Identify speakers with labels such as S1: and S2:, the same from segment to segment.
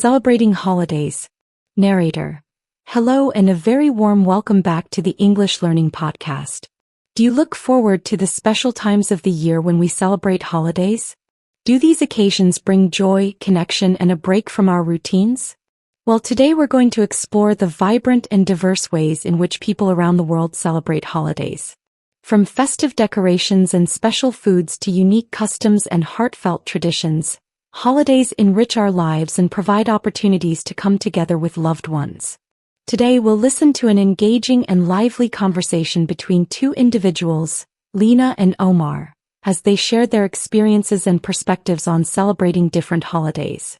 S1: Celebrating Holidays. Narrator. Hello and a very warm welcome back to the English Learning Podcast. Do you look forward to the special times of the year when we celebrate holidays? Do these occasions bring joy, connection, and a break from our routines? Well, today we're going to explore the vibrant and diverse ways in which people around the world celebrate holidays. From festive decorations and special foods to unique customs and heartfelt traditions, holidays enrich our lives and provide opportunities to come together with loved ones. Today we'll listen to an engaging and lively conversation between two individuals, Lena and Omar, as they share their experiences and perspectives on celebrating different holidays.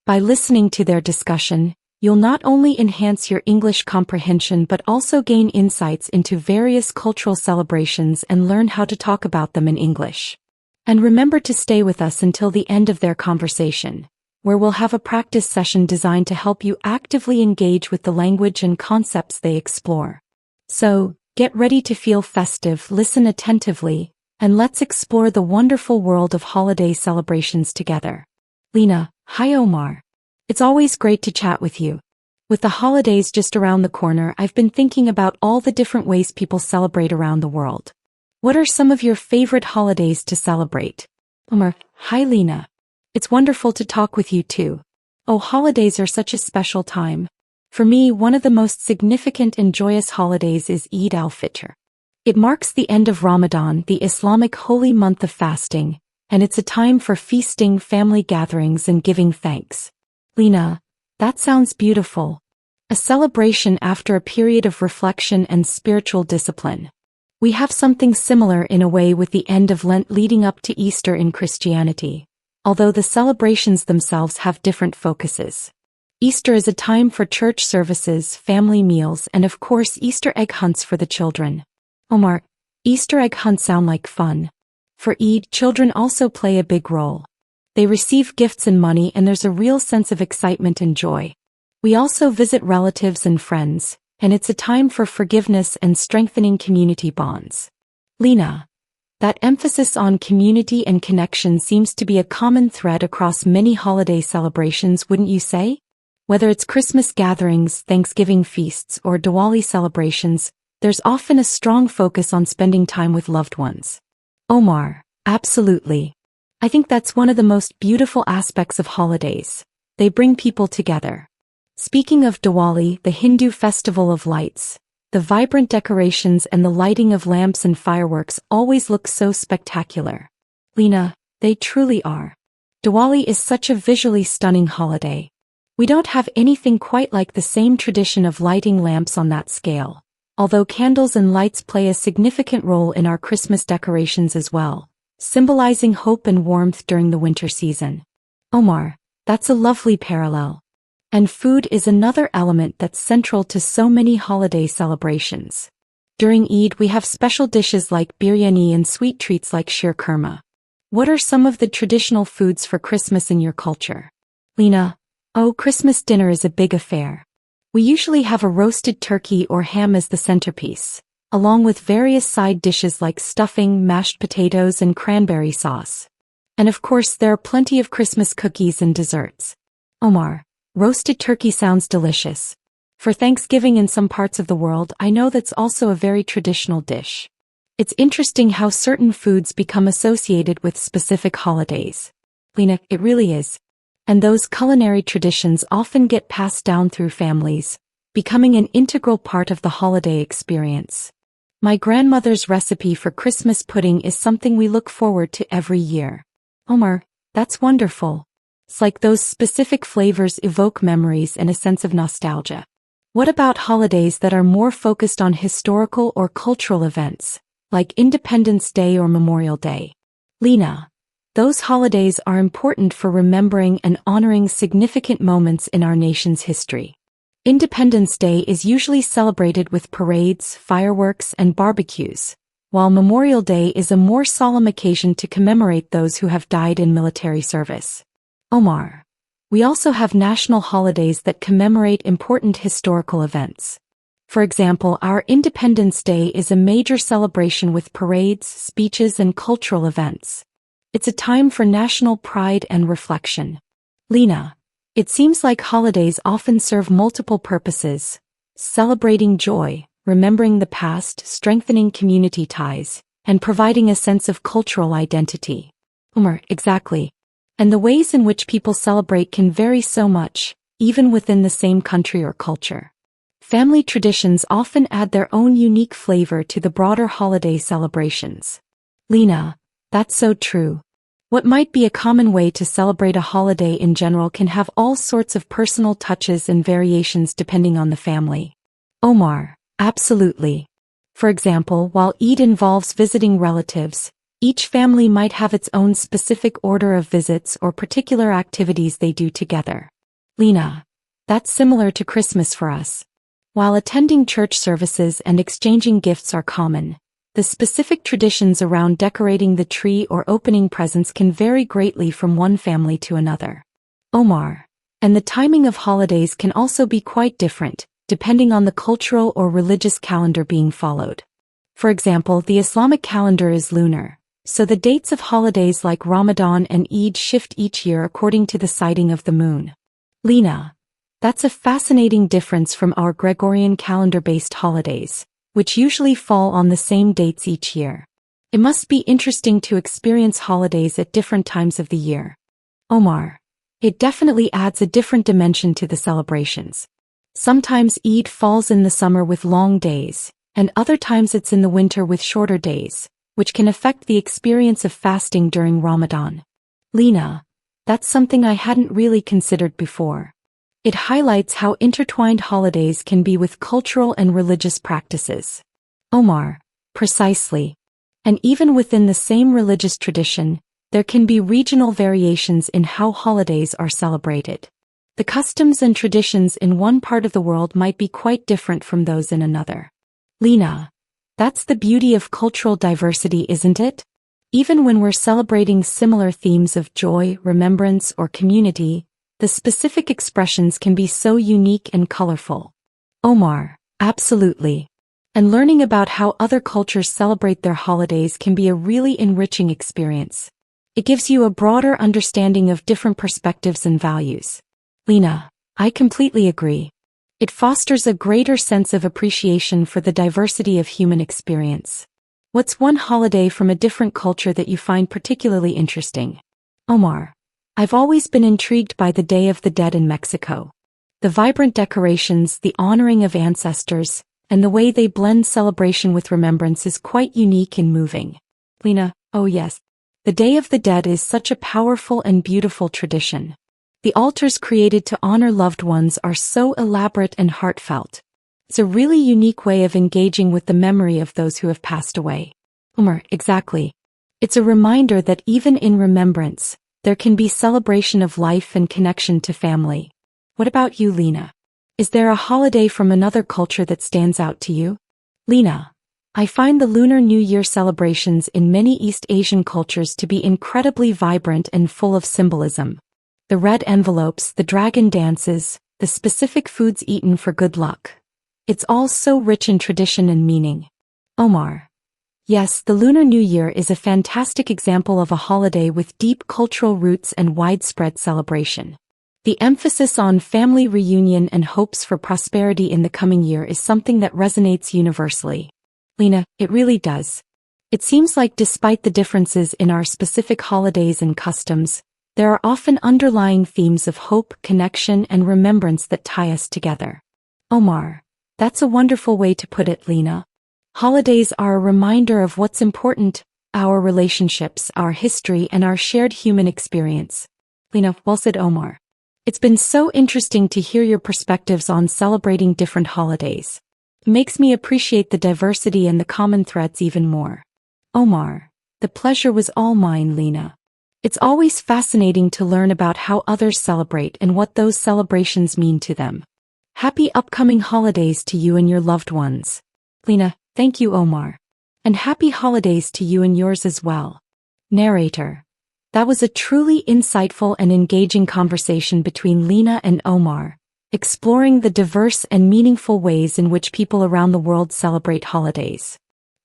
S1: By listening to their discussion, you'll not only enhance your English comprehension but also gain insights into various cultural celebrations and learn how to talk about them in English. And remember to stay with us until the end of their conversation, where we'll have a practice session designed to help you actively engage with the language and concepts they explore. So, get ready to feel festive, listen attentively, and let's explore the wonderful world of holiday celebrations together. Lena, hi Omar. It's always great to chat with you. With the holidays just around the corner, I've been thinking about all the different ways people celebrate around the world. What are some of your favorite holidays to celebrate? Omar, hi Lena. It's wonderful to talk with you too. Oh, holidays are such a special time. For me, one of the most significant and joyous holidays is Eid al-Fitr. It marks the end of Ramadan, the Islamic holy month of fasting, and it's a time for feasting, family gatherings, and giving thanks. Lena, that sounds beautiful. A celebration after a period of reflection and spiritual discipline. We have something similar in a way with the end of Lent leading up to Easter in Christianity, although the celebrations themselves have different focuses. Easter is a time for church services, family meals, and of course Easter egg hunts for the children. Omar, Easter egg hunts sound like fun. For Eid, children also play a big role. They receive gifts and money, and there's a real sense of excitement and joy. We also visit relatives and friends, and it's a time for forgiveness and strengthening community bonds. Lena, that emphasis on community and connection seems to be a common thread across many holiday celebrations, wouldn't you say? Whether it's Christmas gatherings, Thanksgiving feasts, or Diwali celebrations, there's often a strong focus on spending time with loved ones. Omar, absolutely. I think that's one of the most beautiful aspects of holidays. They bring people together. Speaking of Diwali, the Hindu festival of lights, the vibrant decorations and the lighting of lamps and fireworks always look so spectacular. Lena, they truly are. Diwali is such a visually stunning holiday. We don't have anything quite like the same tradition of lighting lamps on that scale, although candles and lights play a significant role in our Christmas decorations as well, symbolizing hope and warmth during the winter season. Omar, that's a lovely parallel. And food is another element that's central to so many holiday celebrations. During Eid, we have special dishes like biryani and sweet treats like sheer kurma. What are some of the traditional foods for Christmas in your culture? Lena, oh, Christmas dinner is a big affair. We usually have a roasted turkey or ham as the centerpiece, along with various side dishes like stuffing, mashed potatoes, and cranberry sauce. And of course, there are plenty of Christmas cookies and desserts. Omar, roasted turkey sounds delicious. For Thanksgiving in some parts of the world, I know that's also a very traditional dish. It's interesting how certain foods become associated with specific holidays. Lena, it really is. And those culinary traditions often get passed down through families, becoming an integral part of the holiday experience. My grandmother's recipe for Christmas pudding is something we look forward to every year. Omar, that's wonderful. It's like those specific flavors evoke memories and a sense of nostalgia. What about holidays that are more focused on historical or cultural events, like Independence Day or Memorial Day? Lena, those holidays are important for remembering and honoring significant moments in our nation's history. Independence Day is usually celebrated with parades, fireworks, and barbecues, while Memorial Day is a more solemn occasion to commemorate those who have died in military service. Omar, we also have national holidays that commemorate important historical events. For example, our Independence Day is a major celebration with parades, speeches, and cultural events. It's a time for national pride and reflection. Lena, It seems like holidays often serve multiple purposes: celebrating joy, remembering the past, strengthening community ties, and providing a sense of cultural identity. Exactly. And the ways in which people celebrate can vary so much, even within the same country or culture. Family traditions often add their own unique flavor to the broader holiday celebrations. Lena, that's so true. What might be a common way to celebrate a holiday in general can have all sorts of personal touches and variations depending on the family. Omar, absolutely. For example, while Eid involves visiting relatives, each family might have its own specific order of visits or particular activities they do together. Lena, that's similar to Christmas for us. While attending church services and exchanging gifts are common, the specific traditions around decorating the tree or opening presents can vary greatly from one family to another. Omar, and the timing of holidays can also be quite different, depending on the cultural or religious calendar being followed. For example, the Islamic calendar is lunar, so the dates of holidays like Ramadan and Eid shift each year according to the sighting of the moon. Lena, that's a fascinating difference from our Gregorian calendar-based holidays, which usually fall on the same dates each year. It must be interesting to experience holidays at different times of the year. Omar, it definitely adds a different dimension to the celebrations. Sometimes Eid falls in the summer with long days, and other times it's in the winter with shorter days, which can affect the experience of fasting during Ramadan. Lena, that's something I hadn't really considered before. It highlights how intertwined holidays can be with cultural and religious practices. Omar, precisely. And even within the same religious tradition, there can be regional variations in how holidays are celebrated. The customs and traditions in one part of the world might be quite different from those in another. Lena, that's the beauty of cultural diversity, isn't it? Even when we're celebrating similar themes of joy, remembrance, or community, the specific expressions can be so unique and colorful. Omar, absolutely. And learning about how other cultures celebrate their holidays can be a really enriching experience. It gives you a broader understanding of different perspectives and values. Lena, I completely agree. It fosters a greater sense of appreciation for the diversity of human experience. What's one holiday from a different culture that you find particularly interesting? Omar, I've always been intrigued by the Day of the Dead in Mexico. The vibrant decorations, the honoring of ancestors, and the way they blend celebration with remembrance is quite unique and moving. Lena, oh yes. The Day of the Dead is such a powerful and beautiful tradition. The altars created to honor loved ones are so elaborate and heartfelt. It's a really unique way of engaging with the memory of those who have passed away. Omar, exactly. It's a reminder that even in remembrance, there can be celebration of life and connection to family. What about you, Lena? Is there a holiday from another culture that stands out to you? Lena, I find the Lunar New Year celebrations in many East Asian cultures to be incredibly vibrant and full of symbolism. The red envelopes, the dragon dances, the specific foods eaten for good luck. It's all so rich in tradition and meaning. Omar. Yes, the Lunar New Year is a fantastic example of a holiday with deep cultural roots and widespread celebration. The emphasis on family reunion and hopes for prosperity in the coming year is something that resonates universally. Lena, it really does. It seems like despite the differences in our specific holidays and customs, there are often underlying themes of hope, connection, and remembrance that tie us together. Omar, that's a wonderful way to put it, Lena. Holidays are a reminder of what's important, our relationships, our history, and our shared human experience. Lena, well said, Omar. It's been so interesting to hear your perspectives on celebrating different holidays. It makes me appreciate the diversity and the common threads even more. Omar, the pleasure was all mine, Lena. It's always fascinating to learn about how others celebrate and what those celebrations mean to them. Happy upcoming holidays to you and your loved ones. Lena, thank you, Omar. And happy holidays to you and yours as well. Narrator. That was a truly insightful and engaging conversation between Lena and Omar, exploring the diverse and meaningful ways in which people around the world celebrate holidays.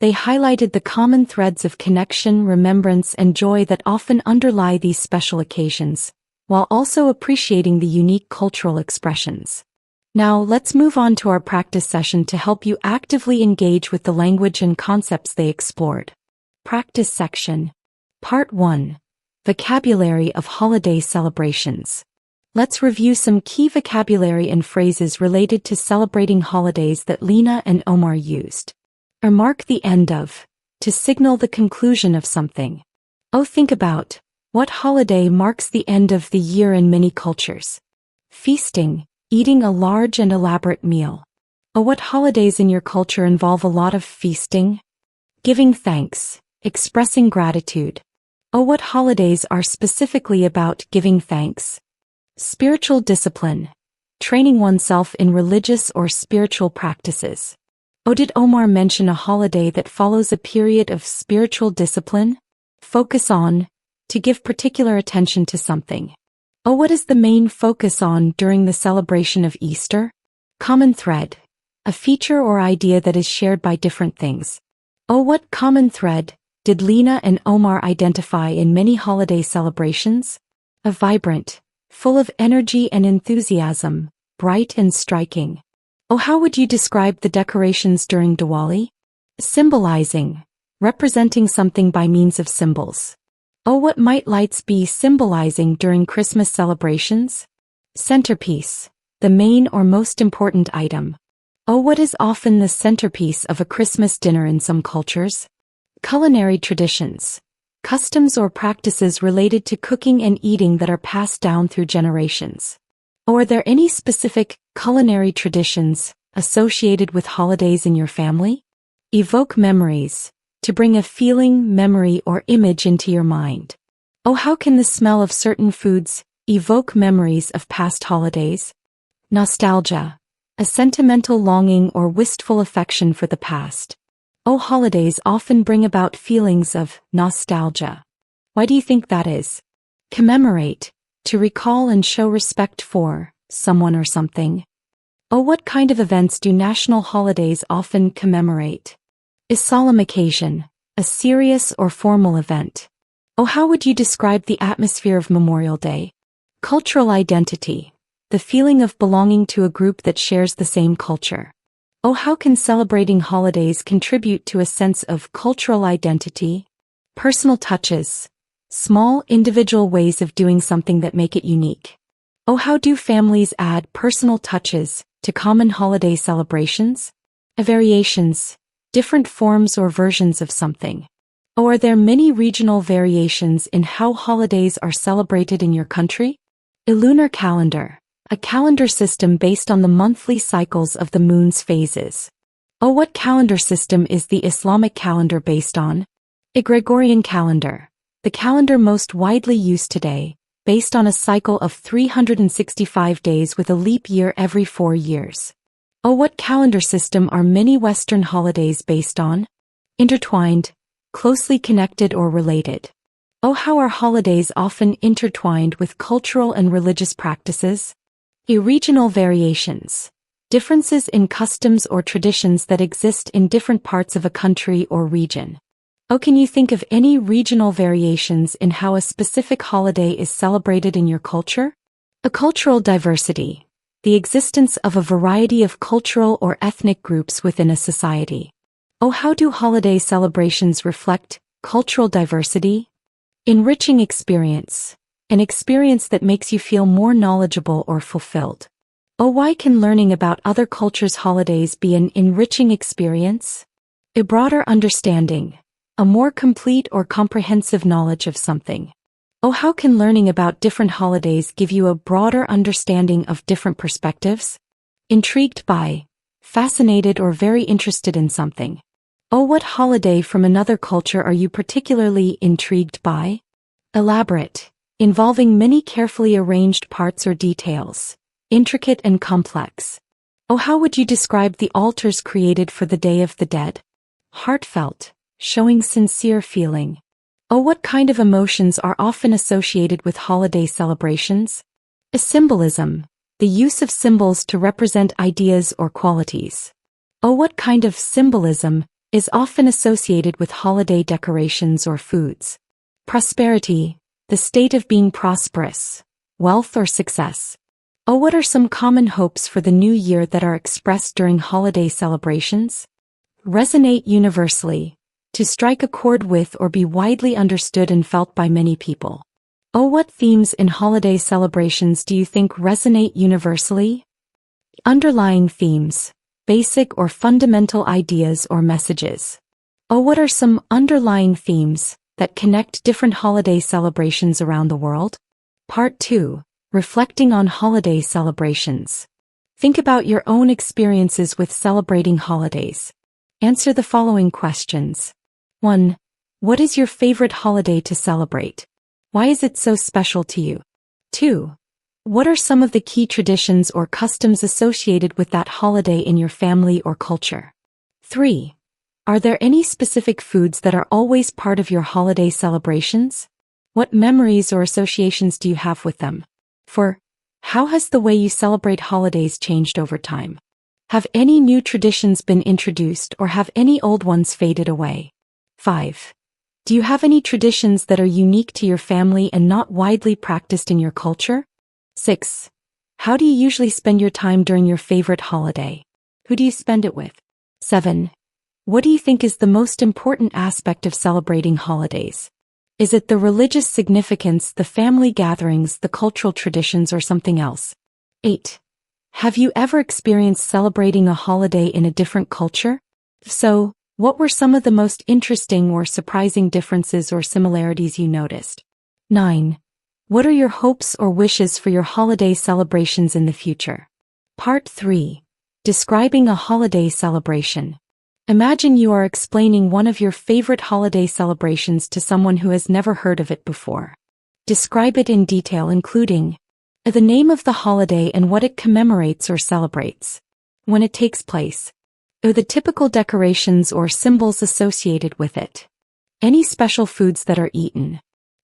S1: They highlighted the common threads of connection, remembrance, and joy that often underlie these special occasions, while also appreciating the unique cultural expressions. Now, let's move on to our practice session to help you actively engage with the language and concepts they explored. Practice section. Part 1. Vocabulary of holiday celebrations. Let's review some key vocabulary and phrases related to celebrating holidays that Lena and Omar used. Or mark the end of, to signal the conclusion of something. Think about, what holiday marks the end of the year in many cultures? Feasting, eating a large and elaborate meal. What holidays in your culture involve a lot of feasting? Giving thanks, expressing gratitude. What holidays are specifically about giving thanks? Spiritual discipline, training oneself in religious or spiritual practices. Did Omar mention a holiday that follows a period of spiritual discipline? Focus on, to give particular attention to something. What is the main focus on during the celebration of Easter? Common thread, a feature or idea that is shared by different things. What common thread did Lena and Omar identify in many holiday celebrations? A vibrant, full of energy and enthusiasm, bright and striking. How would you describe the decorations during Diwali? Symbolizing, representing something by means of symbols. What might lights be symbolizing during Christmas celebrations? Centerpiece, the main or most important item. What is often the centerpiece of a Christmas dinner in some cultures? Culinary traditions, customs or practices related to cooking and eating that are passed down through generations. Are there any specific culinary traditions associated with holidays in your family? Evoke memories, to bring a feeling, memory, or image into your mind. How can the smell of certain foods evoke memories of past holidays? Nostalgia, a sentimental longing or wistful affection for the past. Holidays often bring about feelings of nostalgia. Why do you think that is? Commemorate, to recall and show respect for someone or something. What kind of events do national holidays often commemorate? A solemn occasion, a serious or formal event. How would you describe the atmosphere of Memorial Day? Cultural identity, the feeling of belonging to a group that shares the same culture. How can celebrating holidays contribute to a sense of cultural identity? Personal touches, small individual ways of doing something that make it unique. How do families add personal touches to common holiday celebrations? Variations, different forms or versions of something. Are there many regional variations in how holidays are celebrated in your country? A lunar calendar, a calendar system based on the monthly cycles of the moon's phases. What calendar system is the Islamic calendar based on? A Gregorian calendar, the calendar most widely used today, based on a cycle of 365 days with a leap year every 4 years. What calendar system are many Western holidays based on? Intertwined, closely connected or related. How are holidays often intertwined with cultural and religious practices? Regional variations, differences in customs or traditions that exist in different parts of a country or region. Can you think of any regional variations in how a specific holiday is celebrated in your culture? A cultural diversity, the existence of a variety of cultural or ethnic groups within a society. How do holiday celebrations reflect cultural diversity? Enriching experience, an experience that makes you feel more knowledgeable or fulfilled. Why can learning about other cultures' holidays be an enriching experience? A broader understanding, a more complete or comprehensive knowledge of something. How can learning about different holidays give you a broader understanding of different perspectives? Intrigued by, fascinated or very interested in something. What holiday from another culture are you particularly intrigued by? Elaborate, involving many carefully arranged parts or details, intricate and complex. How would you describe the altars created for the Day of the Dead? Heartfelt, showing sincere feeling. What kind of emotions are often associated with holiday celebrations? A symbolism, the use of symbols to represent ideas or qualities. What kind of symbolism is often associated with holiday decorations or foods? Prosperity, the state of being prosperous, wealth, or success? Oh, what are some common hopes for the new year that are expressed during holiday celebrations? Resonate universally, to strike a chord with or be widely understood and felt by many people. Oh, what themes in holiday celebrations do you think resonate universally? Underlying themes, basic or fundamental ideas or messages. Oh, what are some underlying themes that connect different holiday celebrations around the world? Part 2. Reflecting on holiday celebrations. Think about your own experiences with celebrating holidays. Answer the following questions. 1. What is your favorite holiday to celebrate? Why is it so special to you? 2. What are some of the key traditions or customs associated with that holiday in your family or culture? 3. Are there any specific foods that are always part of your holiday celebrations? What memories or associations do you have with them? 4. How has the way you celebrate holidays changed over time? Have any new traditions been introduced or have any old ones faded away? 5. Do you have any traditions that are unique to your family and not widely practiced in your culture? 6. How do you usually spend your time during your favorite holiday? Who do you spend it with? 7. What do you think is the most important aspect of celebrating holidays? Is it the religious significance, the family gatherings, the cultural traditions, or something else? 8. Have you ever experienced celebrating a holiday in a different culture? If so, what were some of the most interesting or surprising differences or similarities you noticed? 9. What are your hopes or wishes for your holiday celebrations in the future? Part 3. Describing a holiday celebration. Imagine you are explaining one of your favorite holiday celebrations to someone who has never heard of it before. Describe it in detail, including the name of the holiday and what it commemorates or celebrates, when it takes place, or the typical decorations or symbols associated with it, any special foods that are eaten,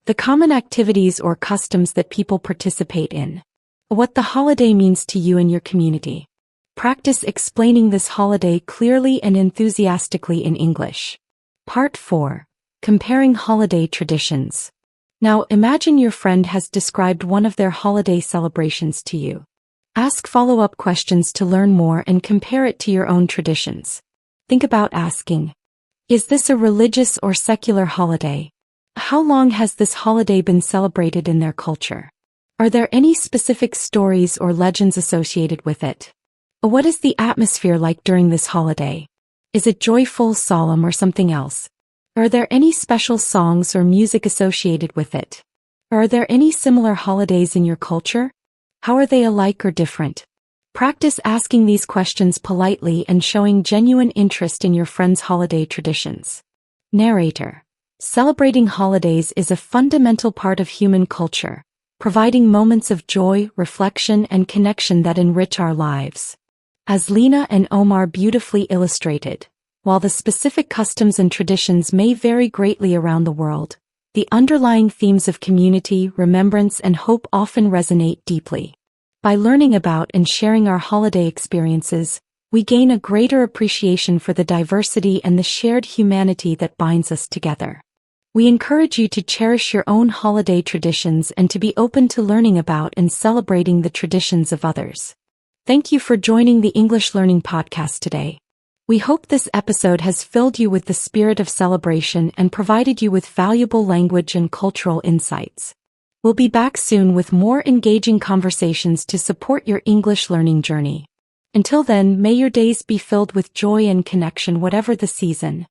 S1: the common activities or customs that people participate in, what the holiday means to you and your community. Practice explaining this holiday clearly and enthusiastically in English. Part 4. Comparing holiday traditions. Now imagine your friend has described one of their holiday celebrations to you. Ask follow-up questions to learn more and compare it to your own traditions. Think about asking, is this a religious or secular holiday? How long has this holiday been celebrated in their culture? Are there any specific stories or legends associated with it? What is the atmosphere like during this holiday? Is it joyful, solemn, or something else? Are there any special songs or music associated with it? Are there any similar holidays in your culture? How are they alike or different? Practice asking these questions politely and showing genuine interest in your friend's holiday traditions. Narrator. Celebrating holidays is a fundamental part of human culture, providing moments of joy, reflection, and connection that enrich our lives. As Lena and Omar beautifully illustrated, while the specific customs and traditions may vary greatly around the world, the underlying themes of community, remembrance, and hope often resonate deeply. By learning about and sharing our holiday experiences, we gain a greater appreciation for the diversity and the shared humanity that binds us together. We encourage you to cherish your own holiday traditions and to be open to learning about and celebrating the traditions of others. Thank you for joining the English Learning Podcast today. We hope this episode has filled you with the spirit of celebration and provided you with valuable language and cultural insights. We'll be back soon with more engaging conversations to support your English learning journey. Until then, may your days be filled with joy and connection, whatever the season.